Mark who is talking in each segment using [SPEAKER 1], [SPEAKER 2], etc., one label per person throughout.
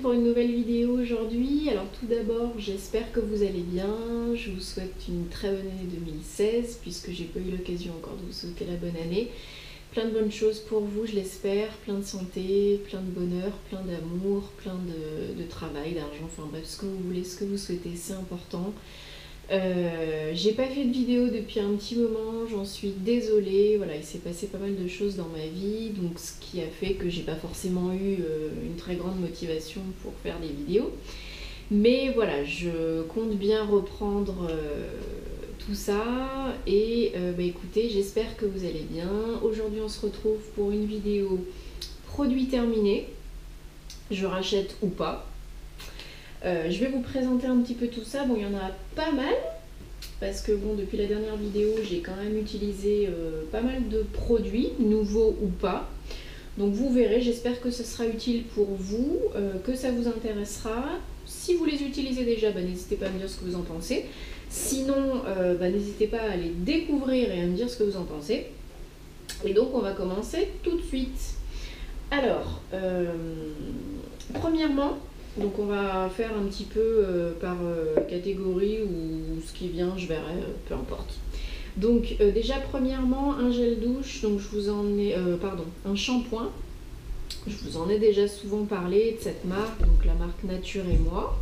[SPEAKER 1] pour une nouvelle vidéo aujourd'hui. Alors tout d'abord, j'espère que vous allez bien. Je vous souhaite une très bonne année 2016 puisque j'ai pas eu l'occasion encore de vous souhaiter la bonne année. Plein de bonnes choses pour vous, je l'espère. Plein de santé, plein de bonheur, plein d'amour, plein de travail, d'argent. Enfin bref, ce que vous voulez, ce que vous souhaitez, c'est important. J'ai pas fait de vidéo depuis un petit moment, j'en suis désolée, voilà, il s'est passé pas mal de choses dans ma vie, donc ce qui a fait que j'ai pas forcément eu une très grande motivation pour faire des vidéos. Mais voilà, je compte bien reprendre tout ça et écoutez, j'espère que vous allez bien. Aujourd'hui on se retrouve pour une vidéo produit terminé, je rachète ou pas. Je vais vous présenter un petit peu tout ça. Bon, il y en a pas mal parce que bon, depuis la dernière vidéo, j'ai quand même utilisé pas mal de produits, nouveaux ou pas. Donc vous verrez, j'espère que ce sera utile pour vous, que ça vous intéressera. Si vous les utilisez déjà, n'hésitez pas à me dire ce que vous en pensez. Sinon, n'hésitez pas à les découvrir et à me dire ce que vous en pensez. Et donc on va commencer tout de suite. Alors, premièrement, donc on va faire un petit peu par catégorie ou ce qui vient, je verrai, peu importe. Donc déjà premièrement un gel douche, donc je vous en ai, un shampoing. Je vous en ai déjà souvent parlé de cette marque, donc la marque Nature et Moi.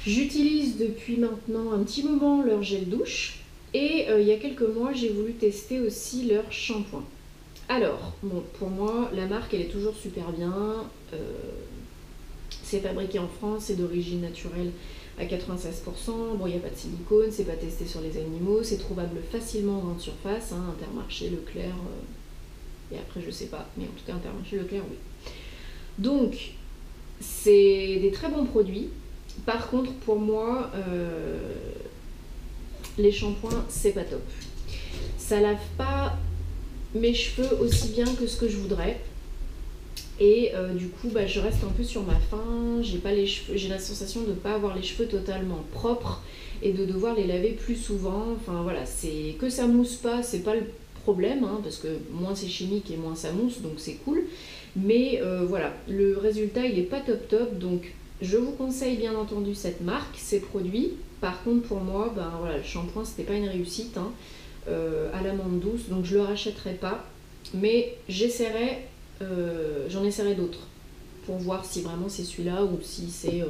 [SPEAKER 1] J'utilise depuis maintenant un petit moment leur gel douche et il y a quelques mois j'ai voulu tester aussi leur shampoing. Alors, bon, pour moi la marque elle est toujours super bien. C'est fabriqué en France, c'est d'origine naturelle à 96%. Bon, il n'y a pas de silicone, c'est pas testé sur les animaux, c'est trouvable facilement en grande surface, hein, Intermarché, Leclerc, et après je sais pas, mais en tout cas Intermarché, Leclerc, oui. Donc, c'est des très bons produits. Par contre, pour moi, les shampoings, c'est pas top. Ça lave pas mes cheveux aussi bien que ce que je voudrais. Et du coup, je reste un peu sur ma faim, j'ai la sensation de ne pas avoir les cheveux totalement propres et de devoir les laver plus souvent. Enfin voilà, c'est que ça mousse pas, c'est pas le problème, hein, parce que moins c'est chimique et moins ça mousse, donc c'est cool. Mais voilà, le résultat il est pas top top, donc je vous conseille bien entendu cette marque, ces produits. Par contre pour moi, voilà, le shampoing c'était pas une réussite, hein, à l'amande douce, donc je le rachèterai pas, mais j'essaierai. J'en essaierai d'autres pour voir si vraiment c'est celui-là ou si c'est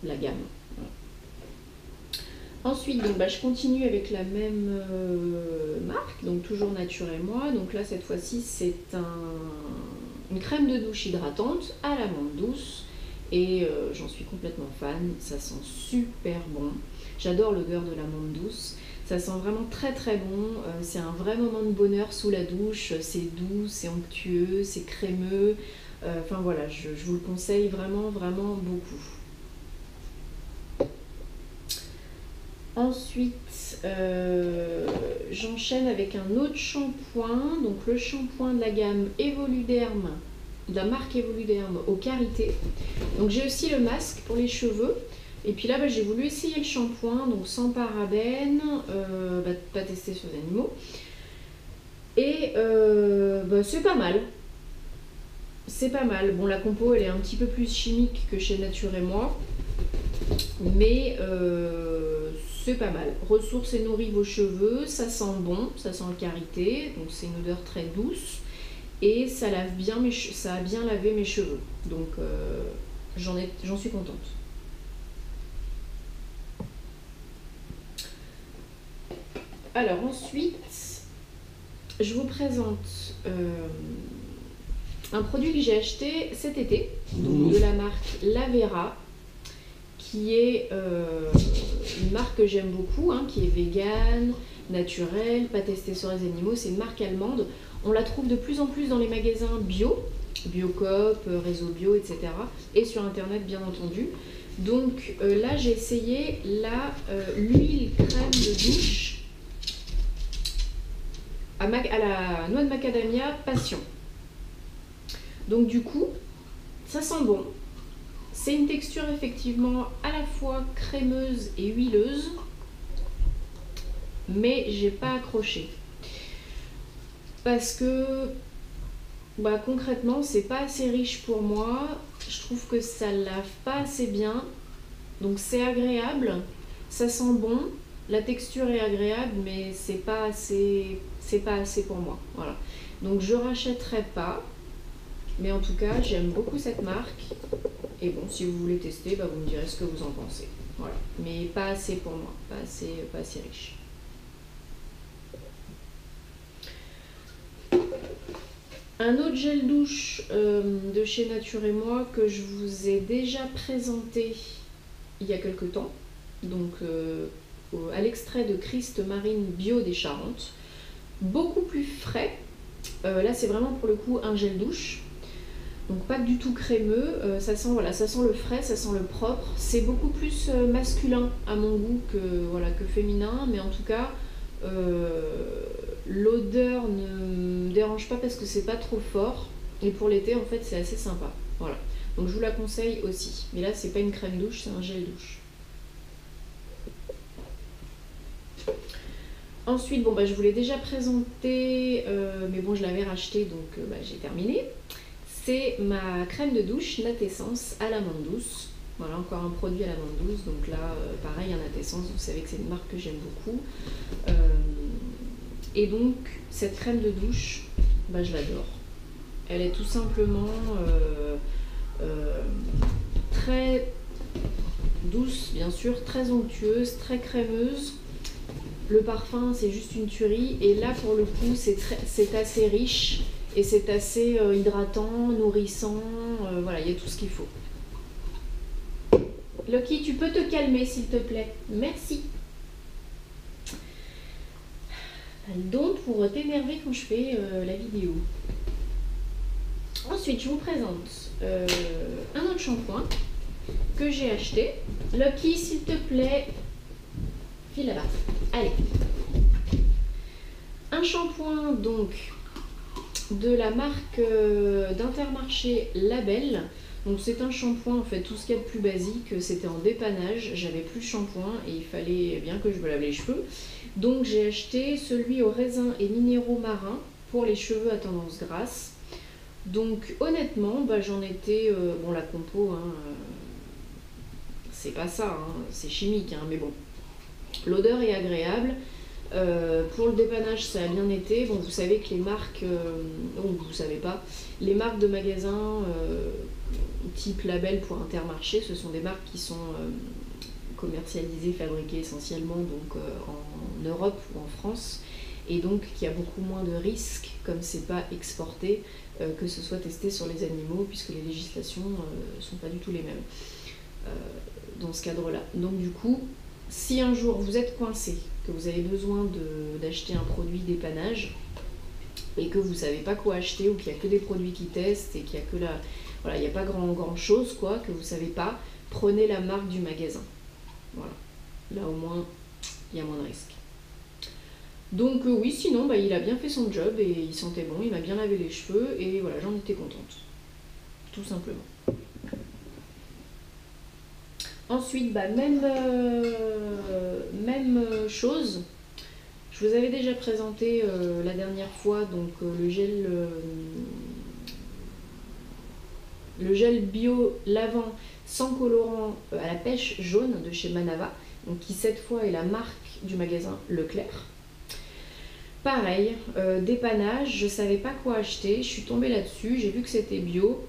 [SPEAKER 1] la gamme. Voilà. Ensuite, donc, je continue avec la même marque, donc toujours Nature et Moi. Donc là, cette fois-ci, c'est une crème de douche hydratante à l'amande douce et j'en suis complètement fan. Ça sent super bon. J'adore l'odeur de l'amande douce. Ça sent vraiment très très bon, c'est un vrai moment de bonheur sous la douche, c'est doux, c'est onctueux, c'est crémeux, enfin voilà, je vous le conseille vraiment vraiment beaucoup. Ensuite, j'enchaîne avec un autre shampoing, donc le shampoing de la gamme Evoluderm, de la marque Evoluderm au karité. Donc j'ai aussi le masque pour les cheveux. Et puis là, j'ai voulu essayer le shampoing, donc sans parabènes, pas testé sur les animaux. Et c'est pas mal. C'est pas mal. Bon, la compo, elle est un petit peu plus chimique que chez Nature et Moi. Mais c'est pas mal. Ressource et nourrit vos cheveux, ça sent bon, ça sent le karité. Donc c'est une odeur très douce. Et ça lave bien ça a bien lavé mes cheveux. Donc j'en suis contente. Alors ensuite, je vous présente un produit que j'ai acheté cet été, donc de la marque Lavera, qui est une marque que j'aime beaucoup, hein, qui est vegan, naturelle, pas testée sur les animaux, c'est une marque allemande. On la trouve de plus en plus dans les magasins bio, Biocoop, Réseau Bio, etc. et sur internet bien entendu. Donc là j'ai essayé l'huile crème de douche à la noix de macadamia passion. Donc du coup, ça sent bon. C'est une texture effectivement à la fois crémeuse et huileuse, mais j'ai pas accroché. Parce que concrètement, c'est pas assez riche pour moi. je trouve que ça lave pas assez bien. Donc c'est agréable, ça sent bon, la texture est agréable, mais c'est pas assez pour moi. Voilà. Donc je rachèterai pas, mais en tout cas j'aime beaucoup cette marque. Et bon, si vous voulez tester, bah, vous me direz ce que vous en pensez. Voilà. Mais pas assez pour moi, pas assez riche. Un autre gel douche de chez Nature et Moi que je vous ai déjà présenté il y a quelques temps, donc à l'extrait de Christ Marine Bio des Charentes, beaucoup plus frais. Là c'est vraiment pour le coup un gel douche, donc pas du tout crémeux, ça sent, voilà, ça sent le frais, ça sent le propre, c'est beaucoup plus masculin à mon goût que féminin, mais en tout cas l'odeur ne me dérange pas parce que c'est pas trop fort, et pour l'été en fait c'est assez sympa. Voilà. Donc je vous la conseille aussi. Mais là c'est pas une crème douche, c'est un gel douche. Ensuite, bon bah je vous l'ai déjà présenté, mais bon je l'avais racheté donc bah, j'ai terminé. C'est ma crème de douche Natessence à l'amande douce. Voilà, encore un produit à l'amande douce. Donc là, pareil, un Natessence, vous savez que c'est une marque que j'aime beaucoup. Et donc, cette crème de douche, bah, je l'adore. Elle est tout simplement très douce, bien sûr, très onctueuse, très crémeuse. Le parfum, c'est juste une tuerie. Et là, pour le coup, c'est assez riche et c'est assez hydratant, nourrissant. Voilà, il y a tout ce qu'il faut. Lucky, tu peux te calmer, s'il te plaît. Merci. Donc, pour t'énerver quand je fais la vidéo. Ensuite, je vous présente un autre shampoing que j'ai acheté. Lucky, s'il te plaît, file là-bas. Allez. Un shampoing, donc, de la marque d'Intermarché Label. Donc c'est un shampoing, en fait, tout ce qu'il y a de plus basique, c'était en dépannage, j'avais plus de shampoing et il fallait bien que je me lave les cheveux. Donc j'ai acheté celui aux raisins et minéraux marins pour les cheveux à tendance grasse. Donc honnêtement, bah, j'en étais, bon la compo, hein, c'est pas ça, hein, c'est chimique, hein, mais bon, l'odeur est agréable. Pour le dépannage, ça a bien été. Bon, vous savez que les marques, vous savez pas, les marques de magasins type Label pour Intermarché, ce sont des marques qui sont commercialisées, fabriquées essentiellement donc en Europe ou en France, et donc qui a beaucoup moins de risques, comme c'est pas exporté, que ce soit testé sur les animaux, puisque les législations sont pas du tout les mêmes dans ce cadre-là. Donc du coup, si un jour vous êtes coincé, que vous avez besoin d'acheter un produit dépannage et que vous ne savez pas quoi acheter, ou qu'il n'y a que des produits qui testent et qu'il n'y a que la... Voilà, il n'y a pas grand chose quoi, que vous ne savez pas, prenez la marque du magasin. Voilà. Là au moins, il y a moins de risques. Donc oui, sinon bah, il a bien fait son job et il sentait bon, il m'a bien lavé les cheveux et voilà, j'en étais contente. Tout simplement. Ensuite, bah, même chose. Je vous avais déjà présenté la dernière fois donc le gel bio lavant sans colorant à la pêche jaune de chez Manava, donc qui cette fois est la marque du magasin Leclerc. Pareil, dépannage, je savais pas quoi acheter, je suis tombée là-dessus, j'ai vu que c'était bio,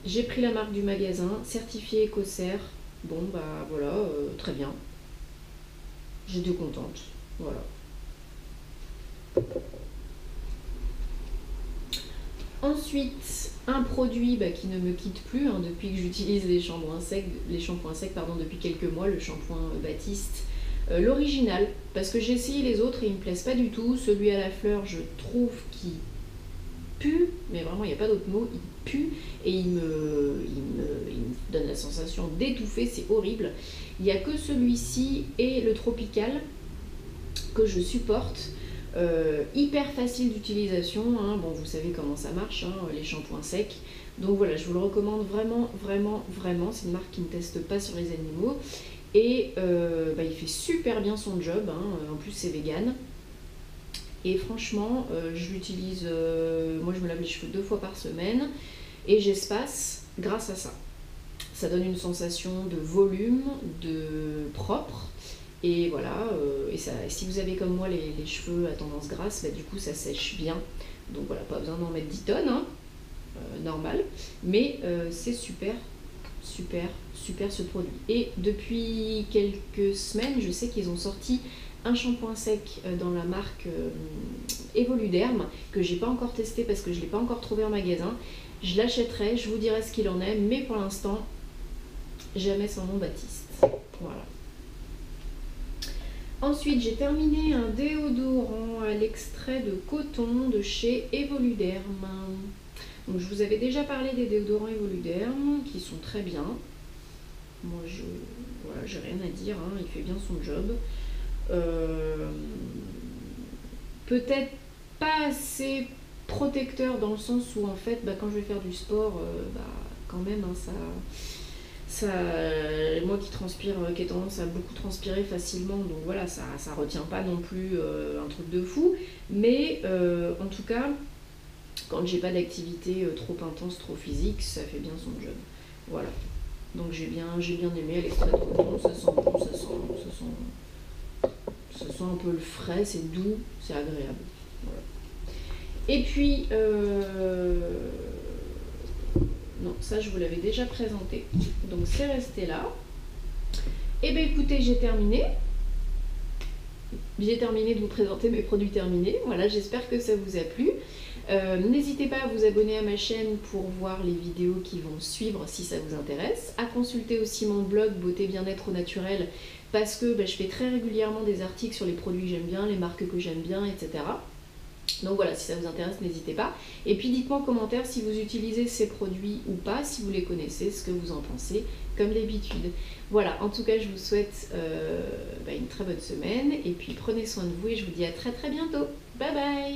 [SPEAKER 1] j'ai pris la marque du magasin, certifié Écossaire. Bon bah voilà, très bien. J'étais contente, voilà. Ensuite, un produit qui ne me quitte plus hein, depuis que j'utilise les shampoings secs depuis quelques mois, le shampoing Baptiste, l'original, parce que j'ai essayé les autres et ils me plaisent pas du tout. Celui à la fleur, je trouve qu'il pue, mais vraiment il n'y a pas d'autre mot, il pue et il me donne la sensation d'étouffer, c'est horrible. Il n'y a que celui-ci et le tropical que je supporte. Hyper facile d'utilisation, hein. Bon vous savez comment ça marche, hein, les shampoings secs, donc voilà, je vous le recommande vraiment, c'est une marque qui ne teste pas sur les animaux et il fait super bien son job, hein. En plus c'est vegan et franchement je l'utilise, moi je me lave les cheveux 2 fois par semaine et j'espace grâce à ça. Ça donne une sensation de volume, de propre. Et voilà, si vous avez comme moi les cheveux à tendance grasse, bah, du coup ça sèche bien. Donc voilà, pas besoin d'en mettre 10 tonnes, hein, normal. Mais c'est super, super, super ce produit. Et depuis quelques semaines, je sais qu'ils ont sorti un shampoing sec dans la marque Evoluderm, que j'ai pas encore testé parce que je l'ai pas encore trouvé en magasin. Je l'achèterai, je vous dirai ce qu'il en est, mais pour l'instant, jamais sans nom Baptiste. Voilà. Ensuite, j'ai terminé un déodorant à l'extrait de coton de chez Evoluderm. Donc, je vous avais déjà parlé des déodorants Evoluderm qui sont très bien. Moi, voilà, j'ai rien à dire, hein, il fait bien son job. Peut-être pas assez protecteur dans le sens où en fait, bah, quand je vais faire du sport, quand même, hein, moi qui transpire, qui ai tendance à beaucoup transpirer facilement, donc voilà, ça retient pas non plus un truc de fou, mais en tout cas, quand j'ai pas d'activité trop intense, trop physique, ça fait bien son job. Voilà. Donc j'ai bien aimé à l'extrait de coton, ça sent bon, ça sent un peu le frais, c'est doux, c'est agréable. Voilà. Et puis non, ça je vous l'avais déjà présenté, donc c'est resté là. Et bien écoutez, j'ai terminé de vous présenter mes produits terminés. Voilà, j'espère que ça vous a plu. N'hésitez pas à vous abonner à ma chaîne pour voir les vidéos qui vont suivre si ça vous intéresse, à consulter aussi mon blog Beauté Bien-être au Naturel parce que je fais très régulièrement des articles sur les produits que j'aime bien, les marques que j'aime bien, etc. Donc voilà, si ça vous intéresse, n'hésitez pas. Et puis dites-moi en commentaire si vous utilisez ces produits ou pas, si vous les connaissez, ce que vous en pensez, comme d'habitude. Voilà, en tout cas, je vous souhaite une très bonne semaine. Et puis prenez soin de vous et je vous dis à très très bientôt. Bye bye!